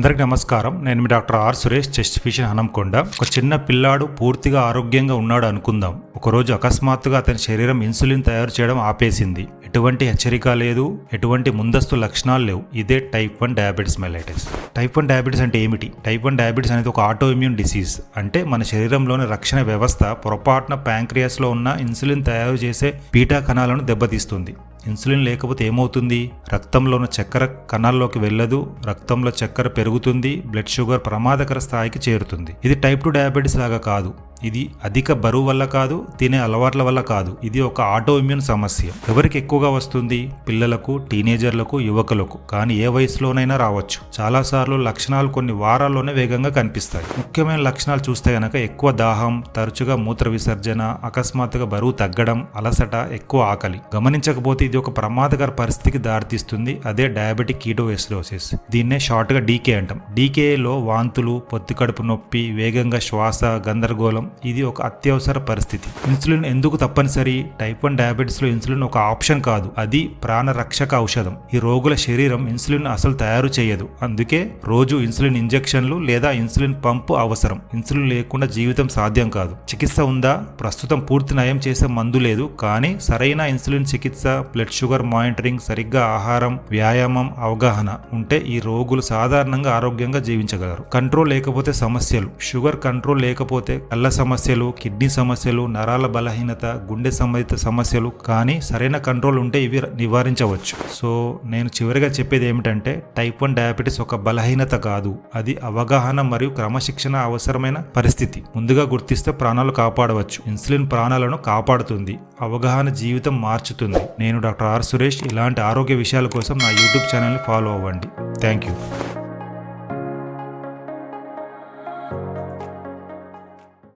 అందరికి నమస్కారం. నేను మీ doctor R Suresh, chest physician, Hanamkonda. ఒక చిన్న పిల్లాడు పూర్తిగా ఆరోగ్యంగా ఉన్నాడు అనుకుందాం. ఒకరోజు అకస్మాత్తుగా అతని శరీరం ఇన్సులిన్ తయారు చేయడం ఆపేసింది. ఎటువంటి హెచ్చరిక లేదు, ఎటువంటి ముందస్తు లక్షణాలు లేవు. ఇదే type 1 diabetes mellitus. Type 1 diabetes అంటే ఏమిటి? టైప్ 1 డయాబెటిస్ అనేది ఒక ఆటో ఇమ్యూన్ డిసీజ్. అంటే మన శరీరంలోని రక్షణ వ్యవస్థ పొరపాటున ప్యాంక్రియాస్లో ఉన్న ఇన్సులిన్ తయారు చేసే బీటా కణాలను దెబ్బతీస్తుంది. ఇన్సులిన్ లేకపోతే ఏమవుతుంది? రక్తంలో ఉన్న చక్కెర కణాల్లోకి వెళ్ళదు, రక్తంలో చక్కెర పెరుగుతుంది, బ్లడ్ షుగర్ ప్రమాదకర స్థాయికి చేరుతుంది. ఇది టైప్ 2 డయాబెటిస్ లాగా కాదు. ఇది అధిక బరువు వల్ల కాదు, తినే అలవాట్ల వల్ల కాదు. ఇది ఒక ఆటో ఇమ్యూన్ సమస్య. ఎవరికి ఎక్కువగా వస్తుంది? పిల్లలకు, టీనేజర్లకు, యువకులకు. కానీ ఏ వయసులోనైనా రావచ్చు. చాలాసార్లు లక్షణాలు కొన్ని వారాల్లోనే వేగంగా కనిపిస్తాయి. ముఖ్యమైన లక్షణాలు చూస్తే గనక ఎక్కువ దాహం, తరచుగా మూత్ర విసర్జన, అకస్మాత్తుగా బరువు తగ్గడం, అలసట, ఎక్కువ ఆకలి. గమనించకపోతే ఇది ఒక ప్రమాదకర పరిస్థితికి దారితీస్తుంది. అదే డయాబెటిక్ కీటోఎసిడోసిస్. దీన్నే షార్ట్ గా డీకే అంటాం. డీకేలో వాంతులు, పొత్తి కడుపు నొప్పి, వేగంగా శ్వాస, గందరగోళం. ఇది ఒక అత్యవసర పరిస్థితి. ఇన్సులిన్ ఎందుకు తప్పనిసరి? టైప్ 1 డయాబెటిస్ లో ఇన్సులిన్ ఒక ఆప్షన్ కాదు, అది ప్రాణరక్షక ఔషధం. ఈ రోగుల శరీరం ఇన్సులిన్ అసలు తయారు చేయదు. అందుకే రోజు ఇన్సులిన్ ఇంజెక్షన్లు లేదా ఇన్సులిన్ పంపు అవసరం. ఇన్సులిన్ లేకుండా జీవితం సాధ్యం కాదు. చికిత్స ఉందా? ప్రస్తుతం పూర్తి నయం చేసే మందు లేదు. కానీ సరైన ఇన్సులిన్ చికిత్స, బ్లడ్ షుగర్ మానిటరింగ్, సరిగ్గా ఆహారం, వ్యాయామం, అవగాహన ఉంటే ఈ రోగులు సాధారణంగా ఆరోగ్యంగా జీవించగలరు. కంట్రోల్ లేకపోతే సమస్యలు. షుగర్ కంట్రోల్ లేకపోతే కళ్ళ సమస్యలు, కిడ్నీ సమస్యలు, నరాల బలహీనత, గుండె సంబంధిత సమస్యలు. కానీ సరైన కంట్రోల్ ఉంటే ఇవి నివారించవచ్చు. సో నేను చివరిగా చెప్పేది ఏమిటంటే టైప్ 1 డయాబెటిస్ ఒక బలహీనత కాదు, అది అవగాహన మరియు క్రమశిక్షణ అవసరమైన పరిస్థితి. ముందుగా గుర్తిస్తే ప్రాణాలు కాపాడవచ్చు. ఇన్సులిన్ ప్రాణాలను కాపాడుతుంది, అవగాహన జీవితం మార్చుతుంది. నేను డాక్టర్ ఆర్ సురేష్. ఇలాంటి ఆరోగ్య విషయాల కోసం నా యూట్యూబ్ ఛానల్ని ఫాలో అవ్వండి. Thank you.